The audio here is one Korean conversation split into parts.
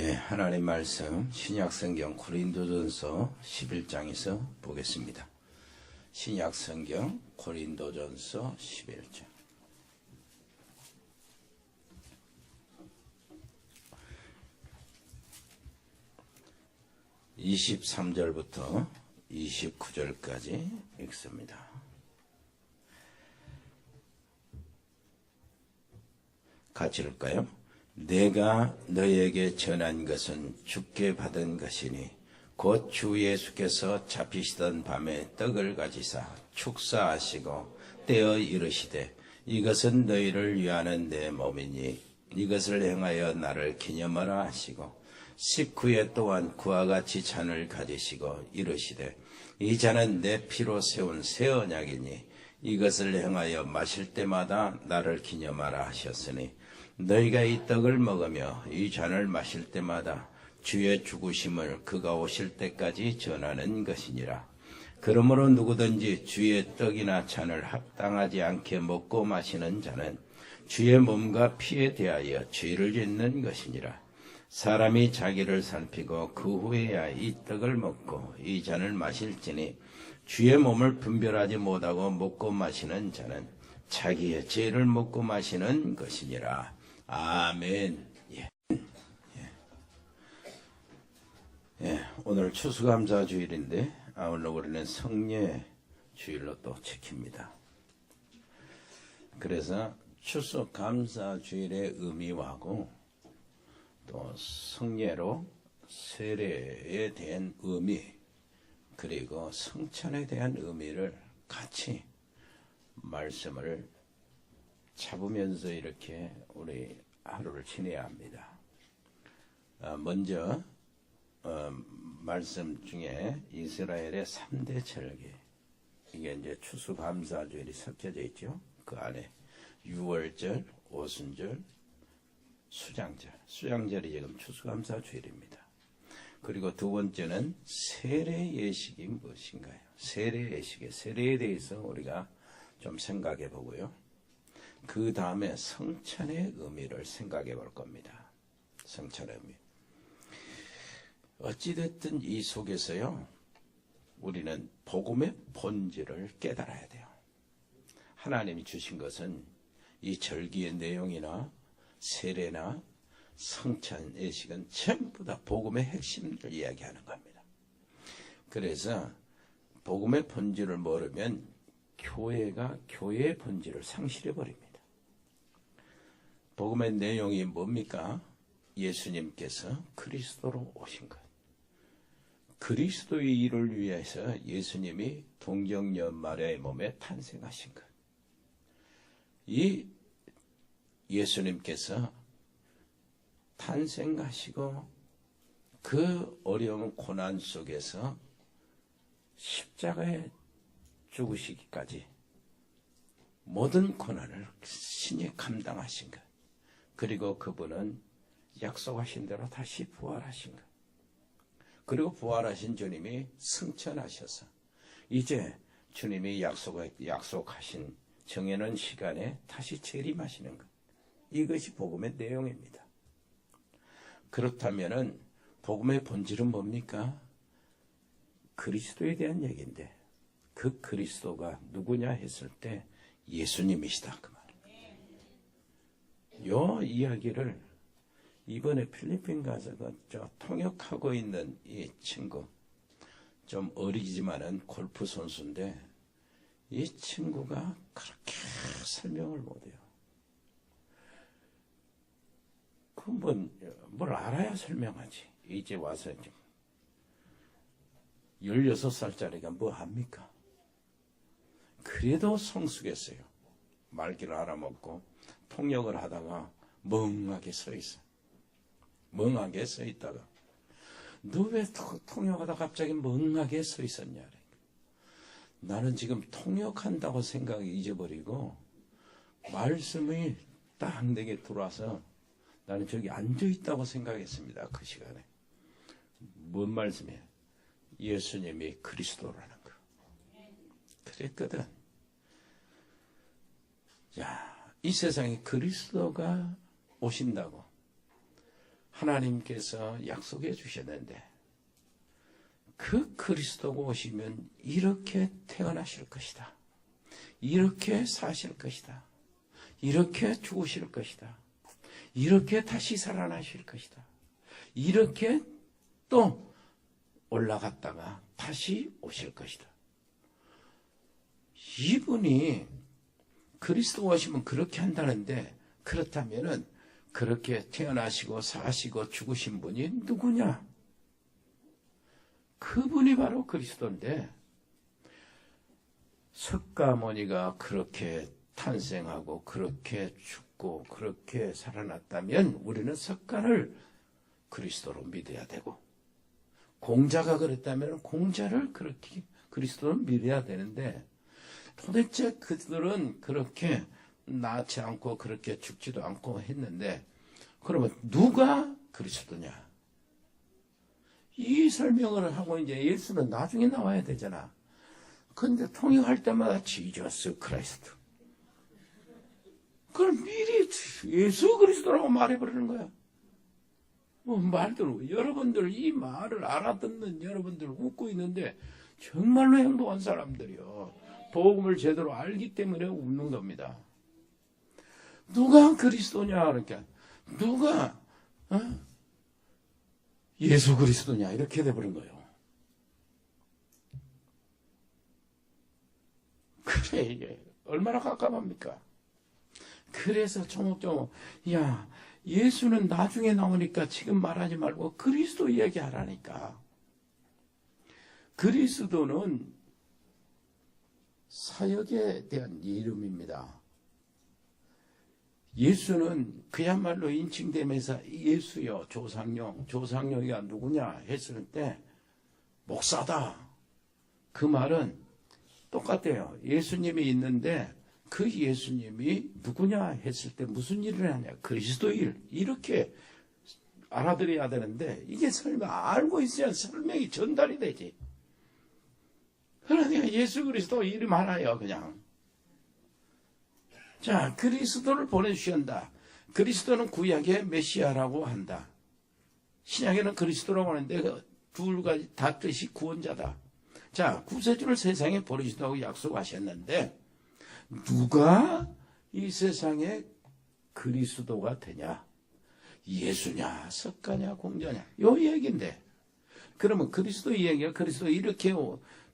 하나님 말씀 신약성경 고린도전서 11장에서 보겠습니다. 신약성경 고린도전서 11장 23절부터 29절까지 읽습니다. 같이 읽을까요? 내가 너에게 전한 것은 주께 받은 것이니 곧 주 예수께서 잡히시던 밤에 떡을 가지사 축사하시고 떼어 이르시되 이것은 너희를 위하는 내 몸이니 이것을 행하여 나를 기념하라 하시고 식후에 또한 그와 같이 잔을 가지시고 이르시되 이 잔은 내 피로 세운 새 언약이니 이것을 행하여 마실 때마다 나를 기념하라 하셨으니 너희가 이 떡을 먹으며 이 잔을 마실 때마다 주의 죽으심을 그가 오실 때까지 전하는 것이니라. 그러므로 누구든지 주의 떡이나 잔을 합당하지 않게 먹고 마시는 자는 주의 몸과 피에 대하여 죄를 짓는 것이니라. 사람이 자기를 살피고 그 후에야 이 떡을 먹고 이 잔을 마실지니 주의 몸을 분별하지 못하고 먹고 마시는 자는 자기의 죄를 먹고 마시는 것이니라. 아멘. 오늘 추수감사 주일인데 오늘 우리는 성례 주일로 또 지킵니다. 그래서 추수감사 주일의 의미하고 또 성례로 세례에 대한 의미 그리고 성찬에 대한 의미를 같이 말씀을 잡으면서 이렇게 우리 하루를 지내야 합니다. 먼저 말씀 중에 이스라엘의 3대 절기 이게 이제 추수감사주일이 섞여져 있죠. 그 안에 유월절, 오순절, 수장절. 수장절이 지금 추수감사주일입니다. 그리고 두 번째는 세례 예식이 무엇인가요? 세례 예식의 세례에 대해서 우리가 좀 생각해 보고요. 그 다음에 성찬의 의미를 생각해 볼 겁니다. 성찬의 의미. 어찌됐든 이 속에서요, 우리는 복음의 본질을 깨달아야 돼요. 하나님이 주신 것은 이 절기의 내용이나 세례나 성찬 예식은 전부 다 복음의 핵심을 이야기하는 겁니다. 그래서 복음의 본질을 모르면 교회가 교회의 본질을 상실해 버립니다. 복음의 내용이 뭡니까? 예수님께서 그리스도로 오신 것. 그리스도의 일을 위해서 예수님이 동정녀 마리아의 몸에 탄생하신 것. 이 예수님께서 탄생하시고 그 어려운 고난 속에서 십자가에 죽으시기까지 모든 고난을 신이 감당하신 것. 그리고 그분은 약속하신 대로 다시 부활하신 것. 그리고 부활하신 주님이 승천하셔서 이제 주님이 약속하신 정해놓은 시간에 다시 재림하시는 것. 이것이 복음의 내용입니다. 그렇다면은 복음의 본질은 뭡니까? 그리스도에 대한 얘기인데 그 그리스도가 누구냐 했을 때 예수님이시다 그 말입니다. 요 이야기를 이번에 필리핀 가서 통역하고 있는 이 친구 좀 어리지만은 골프 선수인데 이 친구가 그렇게 설명을 못해요. 뭘 알아야 설명하지. 이제 와서 16살짜리가 뭐 합니까? 그래도 성숙했어요. 말귀를 알아먹고 통역을 하다가 멍하게 서 있어. 멍하게 서 있다가 너 왜 통역하다 갑자기 멍하게 서 있었냐? 나는 지금 통역한다고 생각이 잊어버리고 말씀이 딱 내게 들어와서 나는 저기 앉아있다고 생각했습니다. 그 시간에. 뭔 말씀이에요? 예수님이 그리스도라는 거. 그랬거든. 자, 이 세상에 그리스도가 오신다고 하나님께서 약속해 주셨는데 그 그리스도가 오시면 이렇게 태어나실 것이다. 이렇게 사실 것이다. 이렇게 죽으실 것이다. 이렇게 다시 살아나실 것이다. 이렇게 또 올라갔다가 다시 오실 것이다. 이분이 그리스도가 오시면 그렇게 한다는데, 그렇다면은 그렇게 태어나시고 사시고 죽으신 분이 누구냐? 그분이 바로 그리스도인데, 석가모니가 그렇게 탄생하고 그렇게 죽고 그렇게 살아났다면 우리는 석가를 그리스도로 믿어야 되고, 공자가 그랬다면 공자를 그렇게 그리스도로 믿어야 되는데, 도대체 그들은 그렇게 낳지 않고 그렇게 죽지도 않고 했는데, 그러면 누가 그리스도냐? 이 설명을 하고 이제 예수는 나중에 나와야 되잖아. 근데 통역할 때마다 지저스 크라이스트. 그걸 미리 예수 그리스도라고 말해버리는 거야. 뭐 말대로 여러분들 이 말을 알아듣는 여러분들 웃고 있는데 정말로 행복한 사람들이요. 복음을 제대로 알기 때문에 웃는 겁니다. 누가 그리스도냐? 그러니까 누가 예수 그리스도냐? 이렇게 돼버린 거예요. 그래, 이게 얼마나 깝깝합니까? 그래서 조목조목, 야, 예수는 나중에 나오니까 지금 말하지 말고 그리스도 얘기하라니까. 그리스도는 사역에 대한 이름입니다. 예수는 그야말로 인칭되면서 예수여 조상용, 조상용이가 누구냐 했을 때 목사다. 그 말은 똑같아요. 예수님이 있는데 그 예수님이 누구냐 했을 때 무슨 일을 하냐. 그리스도 일. 이렇게 알아들어야 되는데 이게 설명 알고 있어야 설명이 전달이 되지. 그러니까 예수 그리스도 이름 하나요 그냥. 자, 그리스도를 보내주신다. 그리스도는 구약의 메시아라고 한다. 신약에는 그리스도라고 하는데 그 두 가지 다 뜻이 구원자다. 자, 구세주를 세상에 보내준다고 약속하셨는데 누가 이 세상에 그리스도가 되냐? 예수냐, 석가냐, 공자냐? 요 얘기인데, 그러면 그리스도 얘기가 그리스도 이렇게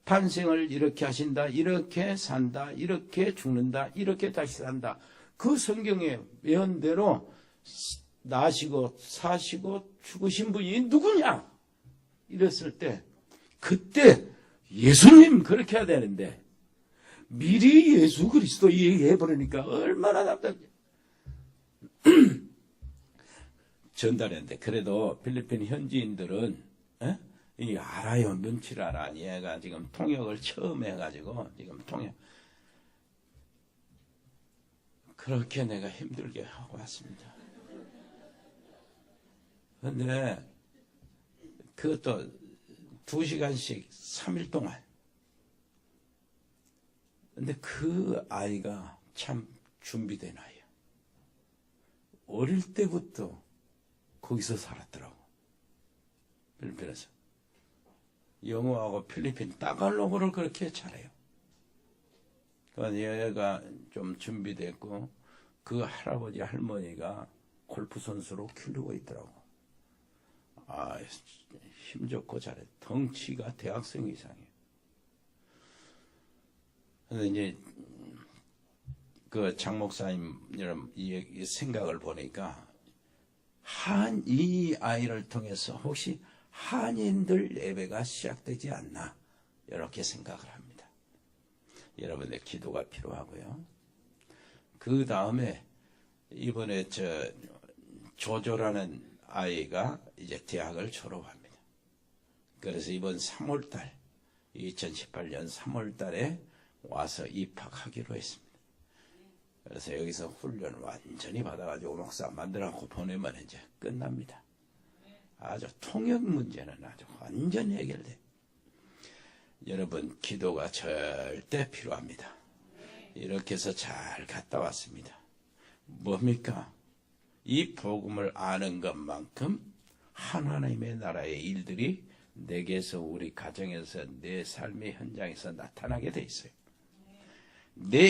탄생을 이렇게 하신다, 이렇게 산다, 이렇게 죽는다, 이렇게 다시 산다. 그 성경의 예언대로 나시고 사시고 죽으신 분이 누구냐? 이랬을 때 그때 예수님 그렇게 해야 되는데 미리 예수 그리스도 얘기해버리니까 얼마나 답답해. 전달했는데 그래도 필리핀 현지인들은 이 알아요. 눈치를 알아. 얘가 지금 통역을 처음 해가지고 지금 통역 그렇게 내가 힘들게 하고 왔습니다. 근데 그것도 2시간씩 3일 동안. 근데 그 아이가 참 준비된 아이야. 어릴 때부터 거기서 살았더라고. 필리핀에서. 영어하고 필리핀 따갈로그를 그렇게 잘해요. 그러니까 얘가 좀 준비됐고 그 할아버지 할머니가 골프 선수로 키우고 있더라고. 아, 힘 좋고 잘해. 덩치가 대학생 이상이에요. 근데 이제 그 장 목사님 이 생각을 보니까 이 아이를 통해서 혹시 한인들 예배가 시작되지 않나 이렇게 생각을 합니다. 여러분의 기도가 필요하고요. 그 다음에 이번에 조조라는 아이가 이제 대학을 졸업합니다. 그래서 이번 3월달 2018년 3월달에 와서 입학하기로 했습니다. 그래서 여기서 훈련 완전히 받아가지고 목사 만들어갖고 보내면 이제 끝납니다. 아주 통역 문제는 아주 완전히 해결돼. 여러분 기도가 절대 필요합니다. 이렇게 해서 잘 갔다 왔습니다. 뭡니까? 이 복음을 아는 것만큼 하나님의 나라의 일들이 내게서, 우리 가정에서, 내 삶의 현장에서 나타나게 돼 있어요. 내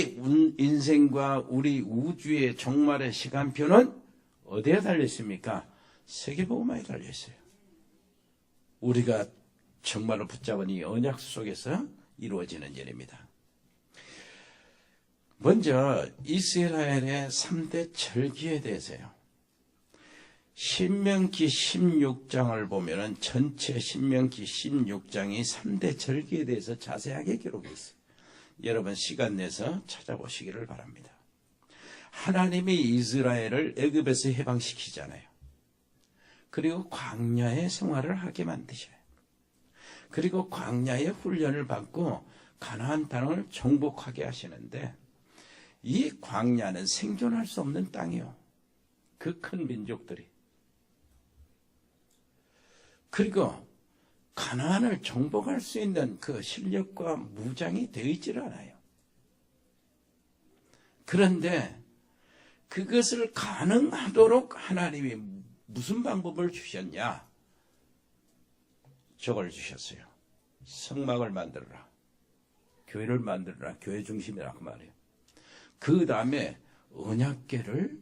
인생과 우리 우주의 종말의 시간표는 어디에 달려있습니까? 세계복음화에 달려있어요. 우리가 정말로 붙잡은 이 언약 속에서 이루어지는 일입니다. 먼저 이스라엘의 3대 절기에 대해서요. 신명기 16장을 보면은 전체 신명기 16장이 3대 절기에 대해서 자세하게 기록해 있어요. 여러분 시간 내서 찾아보시기를 바랍니다. 하나님이 이스라엘을 애굽에서 해방시키잖아요. 그리고 광야의 생활을 하게 만드셔요. 그리고 광야의 훈련을 받고 가나안 땅을 정복하게 하시는데, 이 광야는 생존할 수 없는 땅이요. 그 큰 민족들이. 그리고 가나안을 정복할 수 있는 그 실력과 무장이 되어 있질 않아요. 그런데 그것을 가능하도록 하나님이 무슨 방법을 주셨냐? 저걸 주셨어요. 성막을 만들어라. 교회를 만들어라. 교회 중심이라 그 말이에요. 그 다음에 언약궤를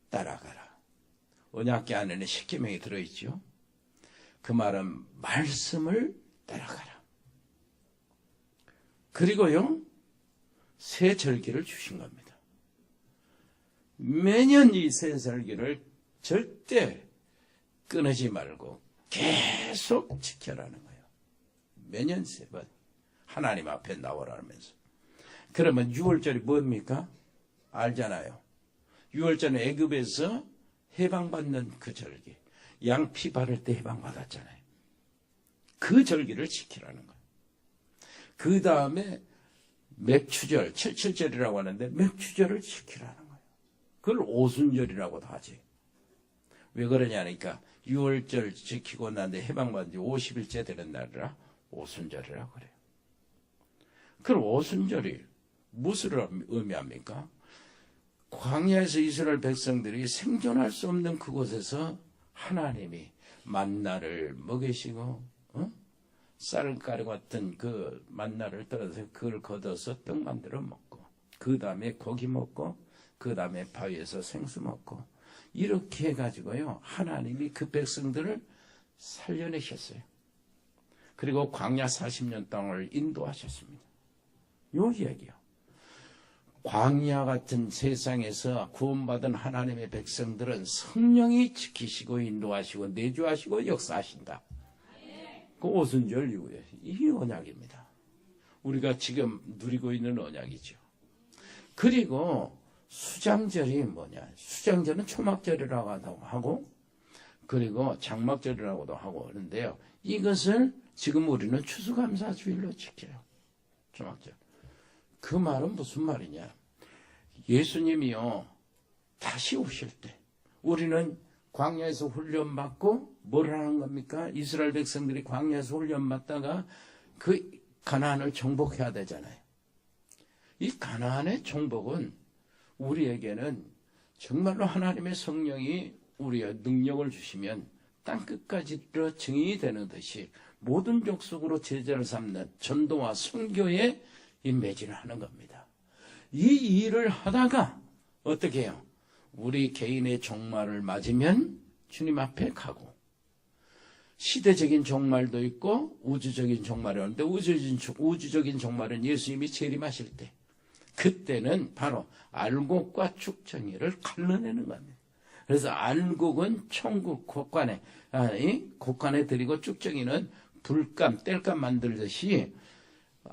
따라가라. 언약궤 안에는 십계명이 들어있죠. 그 말은 말씀을 따라가라. 그리고요, 새 절기를 주신 겁니다. 매년 이 새 절기를 절대 끊지 말고 계속 지켜라는 거예요. 매년 3번 하나님 앞에 나오라면서. 그러면 6월절이 뭡니까? 알잖아요. 6월절은 애굽에서 해방받는 그 절기. 양 피 바를 때 해방받았잖아요. 그 절기를 지키라는 거예요. 그 다음에 맥추절, 77절이라고 하는데 맥추절을 지키라는 거예요. 그걸 오순절이라고도 하지. 왜 그러냐니까 6월절 지키고 난데 해방받은 지 50일째 되는 날이라 오순절이라고 그래요. 그럼 오순절이 무엇을 의미합니까? 광야에서 이스라엘 백성들이 생존할 수 없는 그곳에서 하나님이 만나를 먹이시고 쌀가루 같은 그 만나를 떨어서 그걸 걷어서 떡 만들어 먹고, 그 다음에 고기 먹고, 그 다음에 바위에서 생수 먹고, 이렇게 해가지고요 하나님이 그 백성들을 살려내셨어요. 그리고 광야 40년 땅을 인도하셨습니다. 요 얘기요. 광야 같은 세상에서 구원받은 하나님의 백성들은 성령이 지키시고 인도하시고 내주하시고 역사하신다. 그 오순절 이후에 이 언약입니다. 우리가 지금 누리고 있는 언약이죠. 그리고 수장절이 뭐냐? 수장절은 초막절이라고 하고, 그리고 장막절이라고도 하고 그러는데요. 이것을 지금 우리는 추수감사주일로 지켜요. 초막절. 그 말은 무슨 말이냐? 예수님이요 다시 오실 때 우리는 광야에서 훈련받고 뭘 하는 겁니까? 이스라엘 백성들이 광야에서 훈련받다가 그 가나안을 정복해야 되잖아요. 이 가나안의 정복은 우리에게는 정말로 하나님의 성령이 우리의 능력을 주시면 땅끝까지 증인이 되는 듯이 모든 족속으로 제자를 삼는 전도와 선교에 매진을 하는 겁니다. 이 일을 하다가 어떻게 해요? 우리 개인의 종말을 맞으면 주님 앞에 가고, 시대적인 종말도 있고 우주적인 종말이 오는데 우주적인 종말은 예수님이 재림하실 때, 그때는 바로 알곡과 축정이를 갈라내는 겁니다. 그래서 알곡은 천국 곳간에 드리고, 축정이는 불감, 땔감 만들듯이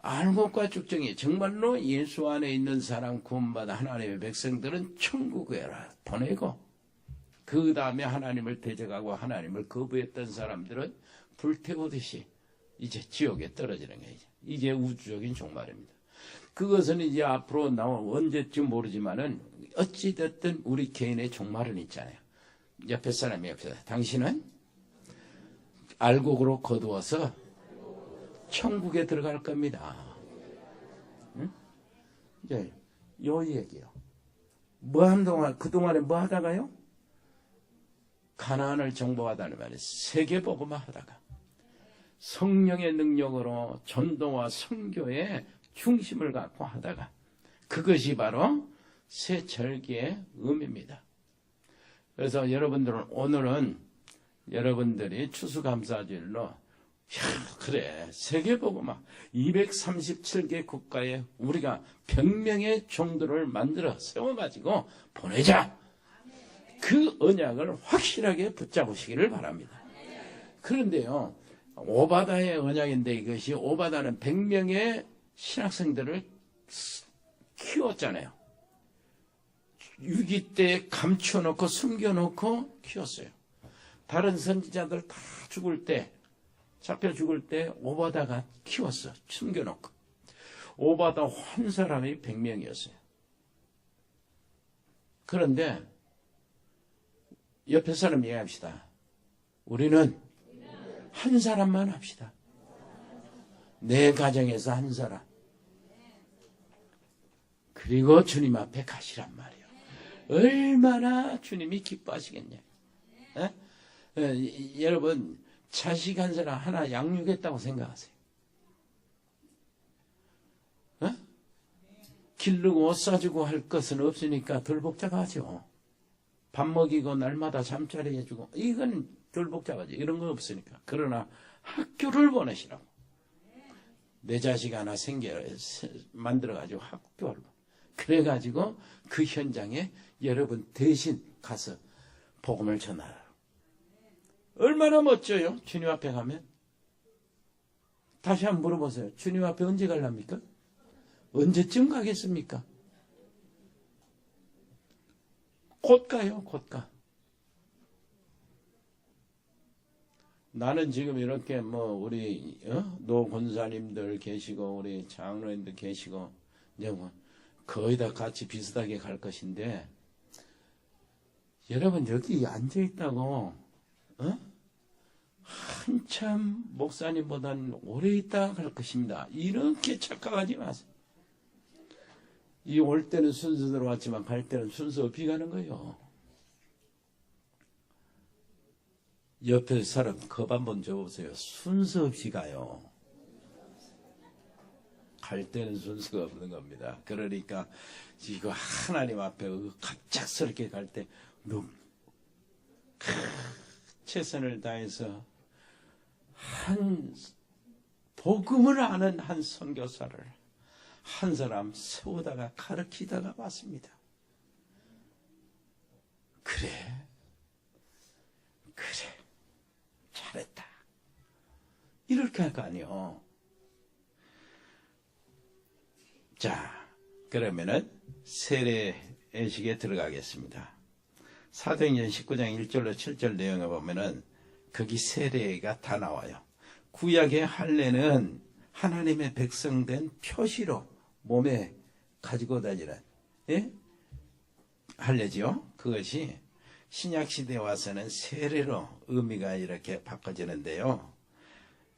알곡과 축정이 정말로 예수 안에 있는 사람 구원받아 하나님의 백성들은 천국에 보내고, 그 다음에 하나님을 대적하고 하나님을 거부했던 사람들은 불태우듯이 이제 지옥에 떨어지는 거예요. 이게 우주적인 종말입니다. 그것은 이제 앞으로 언제쯤 모르지만은 어찌됐든 우리 개인의 종말은 있잖아요. 옆에 사람이 옆에서 당신은 알곡으로 거두어서 천국에 들어갈 겁니다. 응? 이제 요 얘기요. 그동안에 뭐 하다가요? 가나안을 정복하다는 말이 세계복음화 하다가 성령의 능력으로 전도와 선교에 중심을 갖고 하다가 그것이 바로 새 절기의 의미입니다. 그래서 여러분들은 오늘은 여러분들이 추수감사주일로 그래 세계복음화 237개 국가에 우리가 100명의 종들을 만들어 세워가지고 보내자. 그 언약을 확실하게 붙잡으시기를 바랍니다. 그런데요, 오바다의 언약인데 이것이 오바다는 100명의 신학생들을 키웠잖아요. 유기 때 감춰놓고 숨겨놓고 키웠어요. 다른 선지자들 다 죽을 때, 잡혀 죽을 때 오바다가 키웠어. 숨겨놓고. 오바다 한 사람이 100명이었어요. 그런데 옆에 사람 얘기합시다. 우리는 한 사람만 합시다. 내 가정에서 한 사람. 그리고 주님 앞에 가시란 말이에요. 얼마나 주님이 기뻐하시겠냐. 여러분 자식 한 사람 하나 양육했다고 생각하세요. 기르고 옷 사주고 할 것은 없으니까 덜 복잡하죠. 밥 먹이고 날마다 잠자리 해주고 이건 덜 복잡하지. 이런 거 없으니까. 그러나 학교를 보내시라고. 내 자식 하나 만들어가지고 학교를 그래가지고 그 현장에 여러분 대신 가서 복음을 전하라. 얼마나 멋져요. 주님 앞에 가면. 다시 한번 물어보세요. 주님 앞에 언제 갈랍니까? 언제쯤 가겠습니까? 곧 가요. 곧 가. 나는 지금 이렇게 우리 노 권사님들 계시고 우리 장로님들 계시고 이제 거의 다 같이 비슷하게 갈 것인데 여러분 여기 앉아 있다고 한참 목사님보다는 오래 있다 갈 것입니다. 이렇게 착각하지 마세요. 이 올 때는 순서대로 왔지만 갈 때는 순서 없이 가는 거예요. 옆에 사람 겁 한번 줘보세요. 순서 없이 가요. 갈 때는 순서가 없는 겁니다. 그러니까 이거 하나님 앞에 갑작스럽게 갈 때 최선을 다해서 한 복음을 아는 한 선교사를 한 사람 세우다가 가르치다가 왔습니다. 그래 잘했다 이렇게 할 거 아니요. 자, 그러면은 세례의식에 들어가겠습니다. 사도행전 19장 1절로 7절 내용을 보면은 거기 세례가 다 나와요. 구약의 할례는 하나님의 백성된 표시로 몸에 가지고 다니는 할례죠. 그것이 신약시대에 와서는 세례로 의미가 이렇게 바꿔지는데요.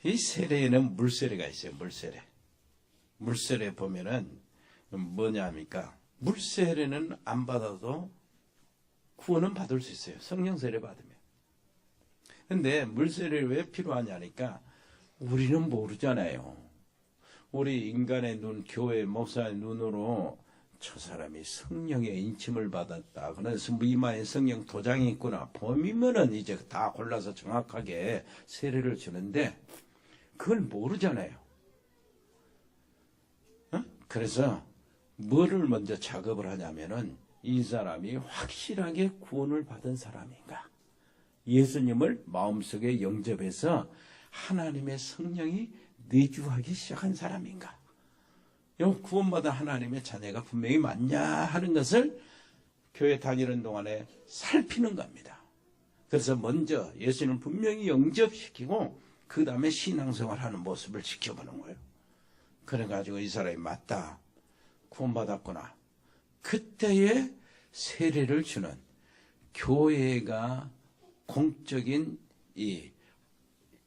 이 세례에는 물세례가 있어요. 물세례 보면은 뭐냐 합니까? 물세례는 안 받아도 구원은 받을 수 있어요. 성령 세례 받으면. 근데 물세례를 왜 필요하냐니까 우리는 모르잖아요. 우리 인간의 눈, 교회 목사의 눈으로 저 사람이 성령의 인침을 받았다. 그래서 이마에 성령 도장이 있구나. 범이면은 이제 다 골라서 정확하게 세례를 주는데 그걸 모르잖아요. 그래서 뭐를 먼저 작업을 하냐면은 이 사람이 확실하게 구원을 받은 사람인가? 예수님을 마음속에 영접해서 하나님의 성령이 내주하기 시작한 사람인가? 구원받은 하나님의 자녀가 분명히 맞냐 하는 것을 교회 다니는 동안에 살피는 겁니다. 그래서 먼저 예수님을 분명히 영접시키고 그 다음에 신앙생활하는 모습을 지켜보는 거예요. 그래가지고 이 사람이 맞다. 구원받았구나. 그때에 세례를 주는 교회가 공적인 이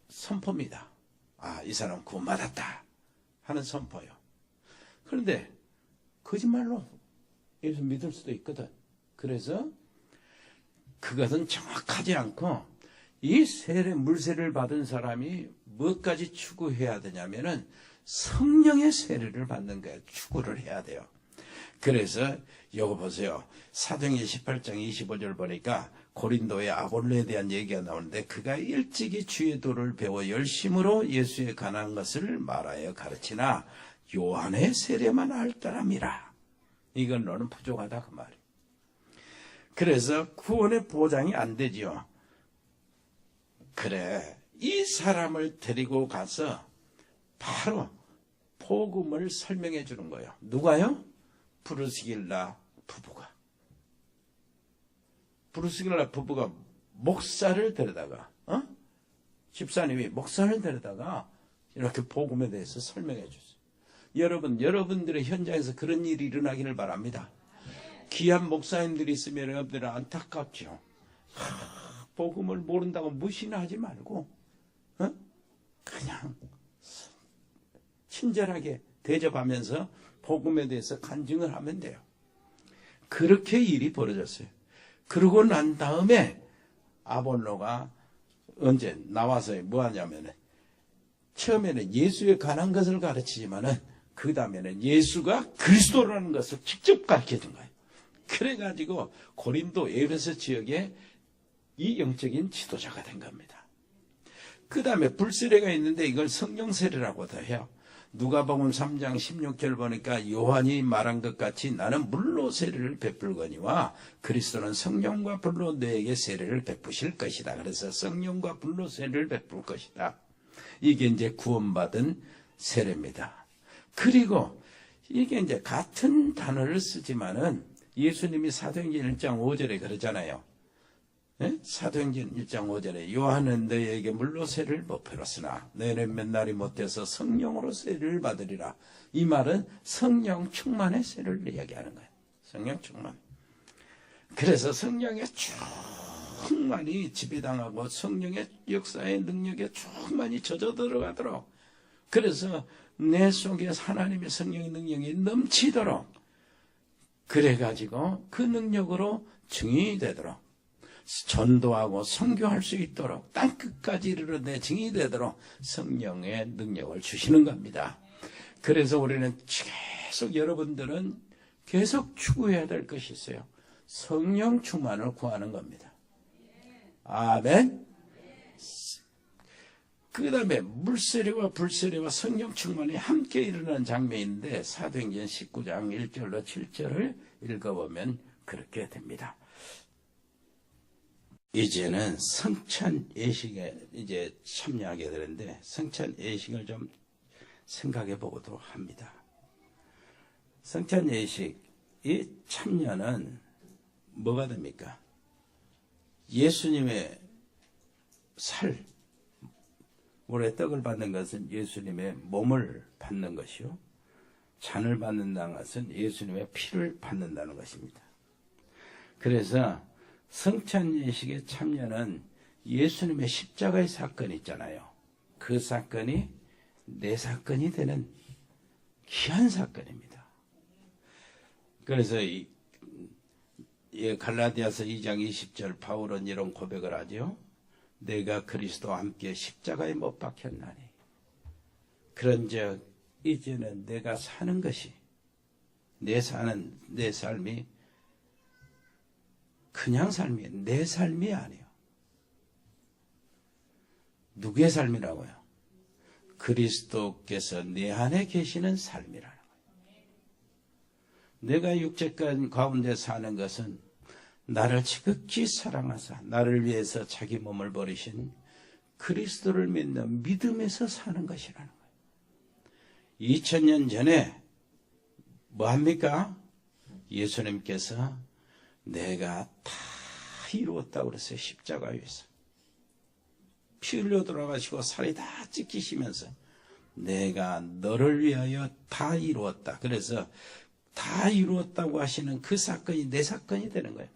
선포입니다. 아, 이 사람 구원받았다 하는 선포요. 그런데 거짓말로 예수 믿을 수도 있거든. 그래서 그것은 정확하지 않고 이 세례, 물세례를 받은 사람이 뭐까지 추구해야 되냐면은 성령의 세례를 받는 거예요. 추구를 해야 돼요. 그래서 이거 보세요. 사도행전 18장 25절 보니까 고린도의 아볼로에 대한 얘기가 나오는데 그가 일찍이 주의 도를 배워 열심으로 예수에 관한 것을 말하여 가르치나 요한의 세례만 알 사람이라. 이건 너는 부족하다 그 말이에요. 그래서 구원의 보장이 안 되지요. 그래, 이 사람을 데리고 가서 바로 복음을 설명해 주는 거예요. 누가요? 브루스길라 부부가. 브루스길라 부부가 목사를 데려다가, 집사님이 목사를 데려다가 이렇게 복음에 대해서 설명해 줬어요. 여러분, 여러분들의 현장에서 그런 일이 일어나기를 바랍니다. 귀한 목사님들이 있으면 여러분들은 안타깝죠. 복음을 모른다고 무시나 하지 말고 그냥 친절하게 대접하면서 복음에 대해서 간증을 하면 돼요. 그렇게 일이 벌어졌어요. 그러고 난 다음에 아볼로가 언제 나와서 뭐 하냐면은 처음에는 예수에 관한 것을 가르치지만은 그 다음에는 예수가 그리스도라는 것을 직접 가르쳐 준 거예요. 그래가지고 고린도 에베소 지역에 이 영적인 지도자가 된 겁니다. 그 다음에 불세례가 있는데 이걸 성령세례라고도 해요. 누가복음 3장 16절 보니까 요한이 말한 것 같이 나는 물로 세례를 베풀거니와 그리스도는 성령과 불로 너에게 세례를 베푸실 것이다. 그래서 성령과 불로 세례를 베풀 것이다. 이게 이제 구원받은 세례입니다. 그리고 이게 이제 같은 단어를 쓰지만은 예수님이 사도행전 1장 5절에 그러잖아요. 네? 사도행전 1장 5절에 요한은 너희에게 물로 세례를 못 베풀었으나 너희는 몇 날이 못돼서 성령으로 세례를 받으리라. 이 말은 성령 충만의 세례를 이야기하는 거예요. 성령 충만. 그래서 성령의 충만히 지배당하고 성령의 역사의 능력에 충만히 젖어 들어가도록, 그래서 내 속에 하나님의 성령의 능력이 넘치도록, 그래가지고 그 능력으로 증인이 되도록, 전도하고 선교할 수 있도록, 땅끝까지 이르러 내 증인이 되도록 성령의 능력을 주시는 겁니다. 그래서 우리는 계속, 여러분들은 계속 추구해야 될 것이 있어요. 성령 충만을 구하는 겁니다. 아멘. 그 다음에 물세례와 불세례와 성령 충만이 함께 일어나는 장면인데 사도행전 19장 1절로 7절을 읽어보면 그렇게 됩니다. 이제는 성찬 예식에 이제 참여하게 되는데 성찬 예식을 좀 생각해 보고도 합니다. 성찬 예식, 이 참여는 뭐가 됩니까? 예수님의 살, 올해 떡을 받는 것은 예수님의 몸을 받는 것이요, 잔을 받는다는 것은 예수님의 피를 받는다는 것입니다. 그래서 성찬 예식의 참여는 예수님의 십자가의 사건이 있잖아요. 그 사건이 내 사건이 되는 귀한 사건입니다. 그래서 갈라디아서 2장 20절 바울은 이런 고백을 하죠. 내가 그리스도와 함께 십자가에 못 박혔나니 그런즉 이제는 내가 사는 것이, 내 삶이 그냥 삶이에요. 내 삶이 아니에요. 누구의 삶이라고요? 그리스도께서 내 안에 계시는 삶이라는 거예요. 내가 육체 가운데 사는 것은 나를 지극히 사랑하사 나를 위해서 자기 몸을 버리신 그리스도를 믿는 믿음에서 사는 것이라는 거예요. 2000년 전에 뭐합니까? 예수님께서 내가 다 이루었다고 그랬어요. 십자가 위에서 피 흘려 돌아가시고 살이 다 찢기시면서 내가 너를 위하여 다 이루었다. 그래서 다 이루었다고 하시는 그 사건이 내 사건이 되는 거예요.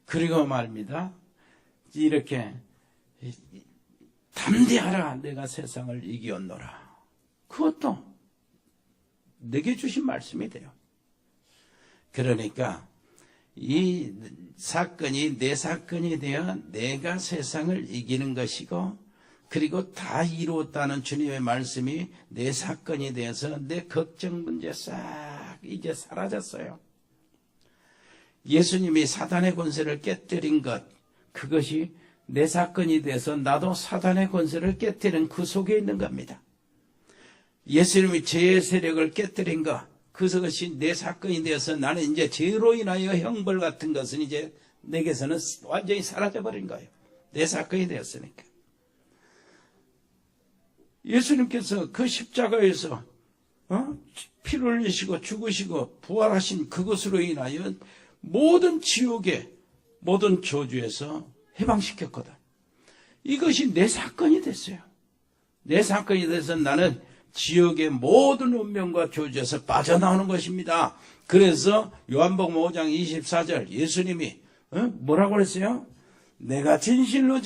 그리고 말입니다. 이렇게 담대하라, 내가 세상을 이기었노라. 그것도 내게 주신 말씀이 돼요. 그러니까 이 사건이 내 사건이 되어 내가 세상을 이기는 것이고, 그리고 다 이루었다는 주님의 말씀이 내 사건이 되어서 내 걱정 문제 싹 이제 사라졌어요. 예수님이 사단의 권세를 깨뜨린 것, 그것이 내 사건이 돼서 나도 사단의 권세를 깨뜨린 그 속에 있는 겁니다. 예수님이 죄의 세력을 깨뜨린 것, 그것이 내 사건이 되어서 나는 이제 죄로 인하여 형벌 같은 것은 이제 내게서는 완전히 사라져버린 거예요. 내 사건이 되었으니까. 예수님께서 그 십자가에서 피를 흘리시고 죽으시고 부활하신 그것으로 인하여 모든 지옥의 모든 저주에서 해방시켰거든. 이것이 내 사건이 됐어요. 내 사건이 돼서 나는 지옥의 모든 운명과 저주에서 빠져나오는 것입니다. 그래서 요한복음 5장 24절 예수님이 뭐라고 그랬어요? 내가 진실로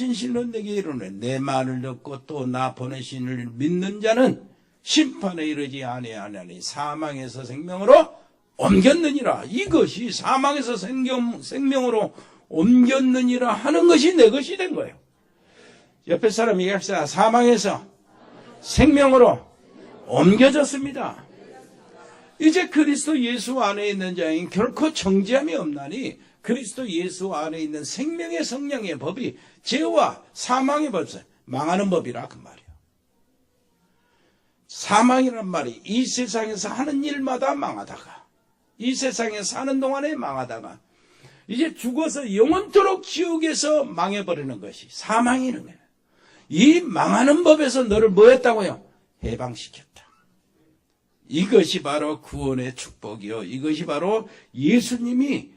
내게 이르노니 내 말을 듣고 또 나 보내신 이를 믿는 자는 심판에 이르지 아니하나니 사망에서 생명으로 옮겼느니라. 이것이 사망에서 생명으로 옮겼느니라 하는 것이 내 것이 된 거예요. 옆에 사람 얘기합시다. 사망에서 생명으로 옮겨졌습니다. 이제 그리스도 예수 안에 있는 자에게 결코 정죄함이 없나니 그리스도 예수 안에 있는 생명의 성령의 법이 죄와 사망의 법에서 망하는 법이라 그 말이에요. 사망이란 말이 이 세상에서 하는 일마다 망하다가, 이 세상에 사는 동안에 망하다가 이제 죽어서 영원토록 지옥에서 망해버리는 것이 사망이는 거예요. 이 망하는 법에서 너를 뭐 했다고요? 해방시켰다. 이것이 바로 구원의 축복이요, 이것이 바로 예수님이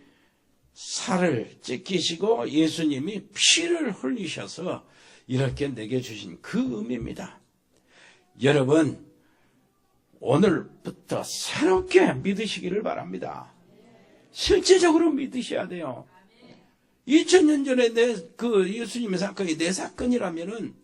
살을 찢기시고 예수님이 피를 흘리셔서 이렇게 내게 주신 그 의미입니다. 여러분, 오늘부터 새롭게 믿으시기를 바랍니다. 실제적으로 믿으셔야 돼요. 2000년 전에 예수님의 사건이 내 사건이라면은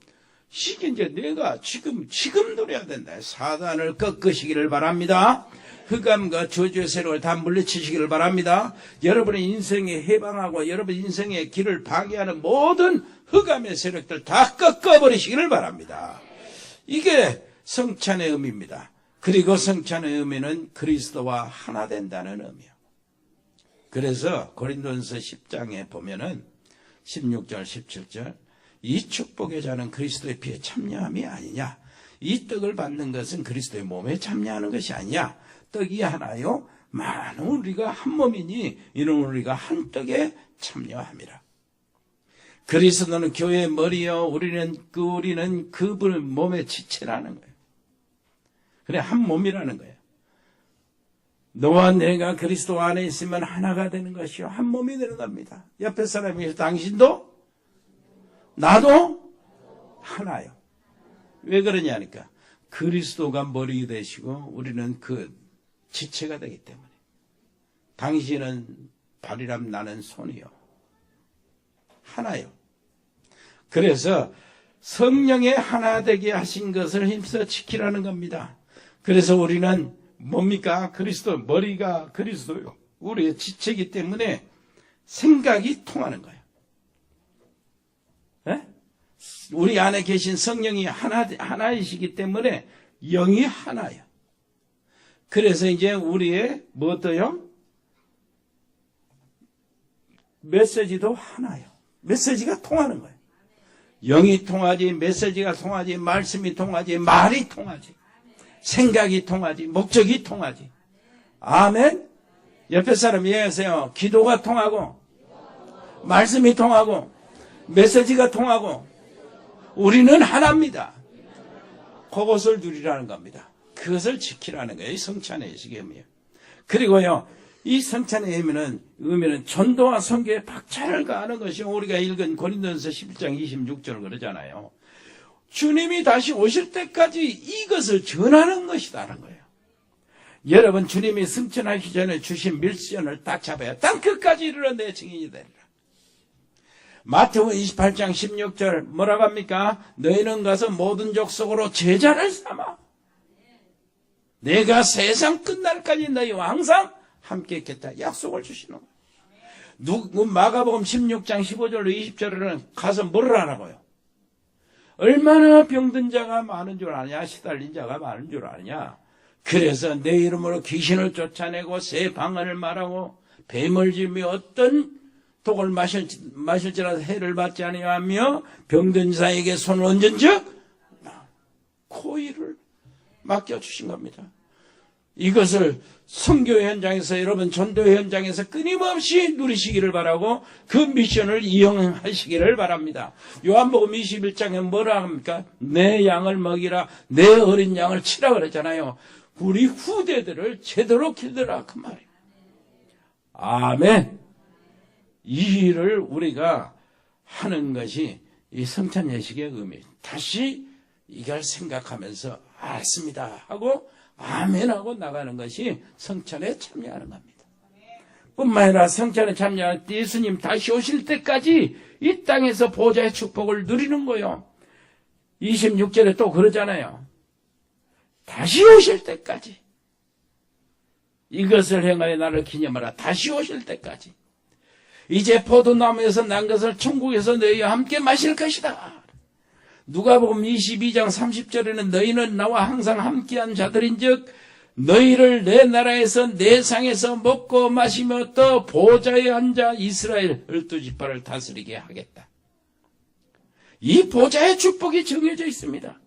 이제 내가 지금 누려야 된다. 사단을 꺾으시기를 바랍니다. 흑암과 저주의 세력을 다 물리치시기를 바랍니다. 여러분의 인생에 해방하고 여러분 인생의 길을 방해하는 모든 흑암의 세력들 다 꺾어버리시기를 바랍니다. 이게 성찬의 의미입니다. 그리고 성찬의 의미는 그리스도와 하나 된다는 의미예요. 그래서 고린도전서 10장에 보면은 16절 17절 이 축복의 자는 그리스도의 피에 참여함이 아니냐, 이 떡을 받는 것은 그리스도의 몸에 참여하는 것이 아니냐, 떡이 하나요 많은 우리가 한 몸이니 이는 우리가 한 떡에 참여함이라. 그리스도는 교회의 머리요, 우리는 그분 몸의 지체라는 거예요. 그래, 한 몸이라는 거예요. 너와 내가 그리스도 안에 있으면 하나가 되는 것이요, 한 몸이 되는 겁니다. 옆에 사람이 당신도 나도 하나요. 왜 그러냐니까 그리스도가 머리 되시고 우리는 그 지체가 되기 때문에. 당신은 발이람 나는 손이요, 하나요. 그래서 성령의 하나 되게 하신 것을 힘써 지키라는 겁니다. 그래서 우리는 뭡니까? 그리스도, 머리가 그리스도요, 우리의 지체이기 때문에 생각이 통하는 거예요. 네? 우리 안에 계신 성령이 하나이시기 때문에 영이 하나예요. 그래서 이제 우리의 뭐도요? 메시지도 하나예요. 메시지가 통하는 거예요. 영이 통하지, 메시지가 통하지, 말씀이 통하지, 말이 통하지, 생각이 통하지, 목적이 통하지. 아멘. 옆에 사람 얘기하세요. 기도가 통하고, 말씀이 통하고, 메시지가 통하고, 우리는 하나입니다. 그것을 누리라는 겁니다. 그것을 지키라는 거예요. 이 성찬의 의식이에요. 그리고요, 이 성찬의 의미는 전도와 선교에 박차를 가하는 것이 우리가 읽은 고린도전서 11장 26절 그러잖아요. 주님이 다시 오실 때까지 이것을 전하는 것이다는 거예요. 여러분, 주님이 승천하기 전에 주신 미션을 딱 잡아야 땅 끝까지 이르러 내 증인이 되리라. 마태복음 28장 16절 뭐라고 합니까? 너희는 가서 모든 족속으로 제자를 삼아 내가 세상 끝날까지 너희와 항상 함께 있겠다 약속을 주시는 거예요. 마가복음 16장 15절로 20절에는 가서 뭐를 하라고요? 얼마나 병든 자가 많은 줄 아냐? 시달린 자가 많은 줄 아냐? 그래서 내 이름으로 귀신을 쫓아내고 새 방언을 말하고 뱀을 지며 어떤 독을 마실지라도 해를 받지 아니하며 병든 자에게 손을 얹은 즉 코일을 맡겨주신 겁니다. 이것을 선교 현장에서 여러분 전도 현장에서 끊임없이 누리시기를 바라고 그 미션을 이용하시기를 바랍니다. 요한복음 21장에 뭐라 합니까? 내 양을 먹이라, 내 어린 양을 치라 그랬잖아요. 우리 후대들을 제대로 길들라 그 말이에요. 아멘. 이 일을 우리가 하는 것이 이 성찬 예식의 의미. 다시 이걸 생각하면서 알았습니다 하고 아멘하고 나가는 것이 성찬에 참여하는 겁니다. 뿐만 아니라 성찬에 참여할 때 예수님 다시 오실 때까지 이 땅에서 보좌의 축복을 누리는 거요. 26절에 또 그러잖아요. 다시 오실 때까지 이것을 행하여 나를 기념하라. 다시 오실 때까지. 이제 포도나무에서 난 것을 천국에서 너희와 함께 마실 것이다. 누가복음 22장 30절에는 너희는 나와 항상 함께한 자들인즉 너희를 내 나라에서 내 상에서 먹고 마시며 또 보좌에 앉아 이스라엘 12지파를 다스리게 하겠다. 이 보좌의 축복이 정해져 있습니다.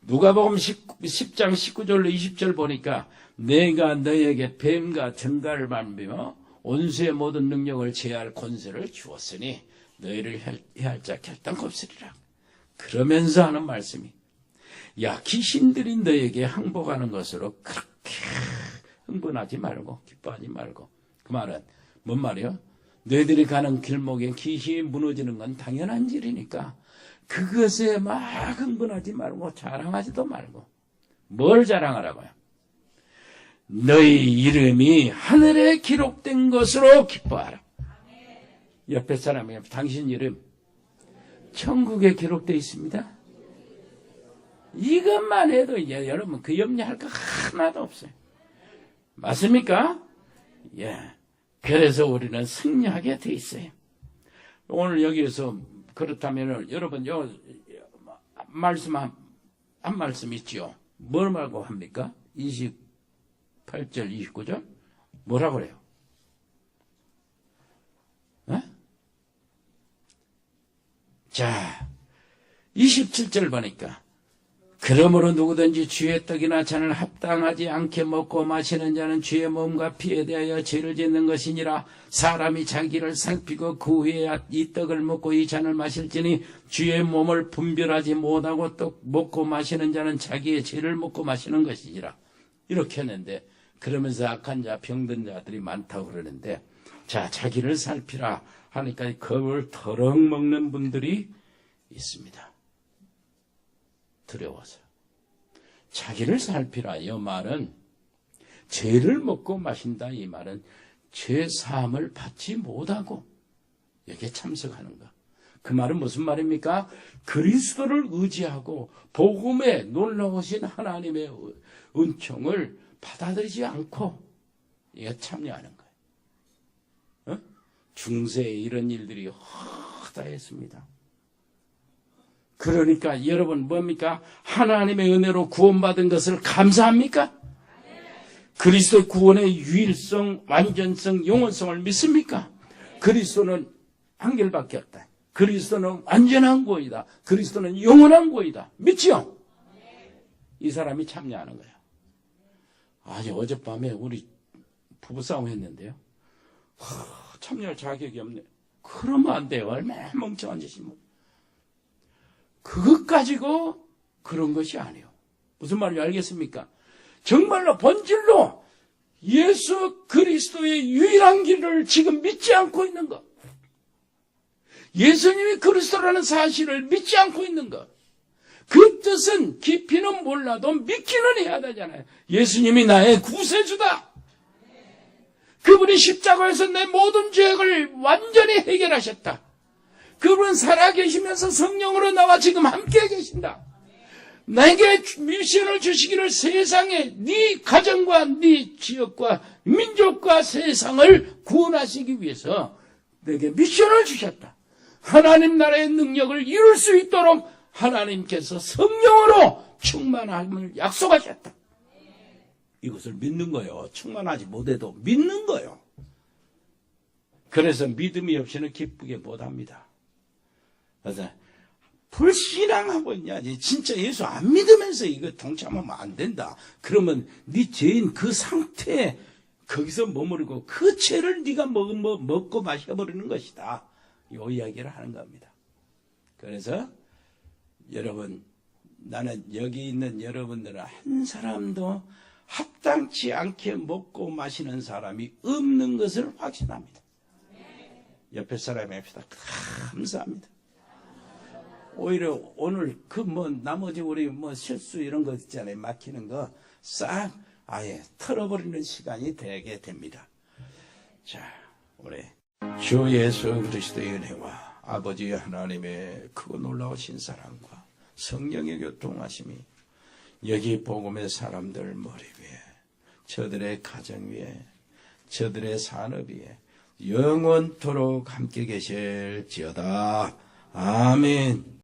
누가복음 10장 19절로 20절 보니까 내가 너희에게 뱀과 정갈을 말며 온수의 모든 능력을 제할 권세를 주었으니 너희를 해할 자 결단코 없으리라. 그러면서 하는 말씀이 야 귀신들이 너에게 항복하는 것으로 그렇게 흥분하지 말고 기뻐하지 말고. 그 말은 뭔 말이요? 너희들이 가는 길목에 귀신이 무너지는 건 당연한 일이니까 그것에 막 흥분하지 말고 자랑하지도 말고. 뭘 자랑하라고요? 너희 이름이 하늘에 기록된 것으로 기뻐하라. 옆에 사람이 당신 이름 천국에 기록되어 있습니다. 이것만 해도 이제 여러분 그 염려할 거 하나도 없어요. 맞습니까? 예. 그래서 우리는 승리하게 돼 있어요. 오늘 여기에서 그렇다면 여러분 요 말씀 한 말씀 있죠. 뭘 말고 합니까? 28절 29절 뭐라 그래요? 에? 자 27절 보니까 그러므로 누구든지 주의 떡이나 잔을 합당하지 않게 먹고 마시는 자는 주의 몸과 피에 대하여 죄를 짓는 것이니라. 사람이 자기를 살피고 그 후에 이 떡을 먹고 이 잔을 마실지니 주의 몸을 분별하지 못하고 떡 먹고 마시는 자는 자기의 죄를 먹고 마시는 것이니라. 이렇게 했는데 그러면서 악한 자 병든 자들이 많다고 그러는데 자 자기를 살피라 하니까 겁을 더럭 먹는 분들이 있습니다. 두려워서. 자기를 살피라. 이 말은 죄를 먹고 마신다. 이 말은 죄 사함을 받지 못하고 여기에 참석하는 것. 그 말은 무슨 말입니까? 그리스도를 의지하고 복음에 놀라우신 하나님의 은총을 받아들이지 않고 이게 참여하는 거예요. 중세에 이런 일들이 허다했습니다. 그러니까 여러분 뭡니까? 하나님의 은혜로 구원받은 것을 감사합니까? 그리스도의 구원의 유일성, 완전성, 영원성을 믿습니까? 그리스도는 한 길밖에 없다. 그리스도는 완전한 구원이다. 그리스도는 영원한 구원이다. 믿지요? 이 사람이 참여하는 거야. 아니 어젯밤에 우리 부부싸움 했는데요. 참여할 자격이 없네. 그러면 안 돼요. 얼마나 멍청한 짓이면. 그것 가지고 그런 것이 아니에요. 무슨 말인지 알겠습니까? 정말로 본질로 예수 그리스도의 유일한 길을 지금 믿지 않고 있는 것. 예수님이 그리스도라는 사실을 믿지 않고 있는 것. 그 뜻은 깊이는 몰라도 믿기는 해야 되잖아요. 예수님이 나의 구세주다. 그분이 십자가에서 내 모든 죄악을 완전히 해결하셨다. 그분은 살아계시면서 성령으로 나와 지금 함께 계신다. 내게 미션을 주시기를 세상에 네 가정과 네 지역과 민족과 세상을 구원하시기 위해서 내게 미션을 주셨다. 하나님 나라의 능력을 이룰 수 있도록 하나님께서 성령으로 충만함을 약속하셨다. 이것을 믿는 거예요. 충만하지 못해도 믿는 거예요. 그래서 믿음이 없이는 기쁘게 못합니다. 그래서 불신앙하고 있냐? 진짜 예수 안 믿으면서 이거 동참하면 안 된다. 그러면 네 죄인 그 상태에 거기서 머무르고 그 죄를 네가 먹고 마셔버리는 것이다. 이 이야기를 하는 겁니다. 그래서 여러분, 나는 여기 있는 여러분들은 한 사람도 합당치 않게 먹고 마시는 사람이 없는 것을 확신합니다. 옆에 사람에게 감사합니다. 오히려 오늘 나머지 우리 실수 이런 거 있잖아요. 막히는 거 싹 아예 털어버리는 시간이 되게 됩니다. 자, 우리 주 예수 그리스도의 은혜와 아버지 하나님의 크고 놀라우신 사랑과 성령의 교통하심이 여기 복음의 사람들 머리 위에, 저들의 가정 위에, 저들의 산업 위에 영원토록 함께 계실지어다. 아멘.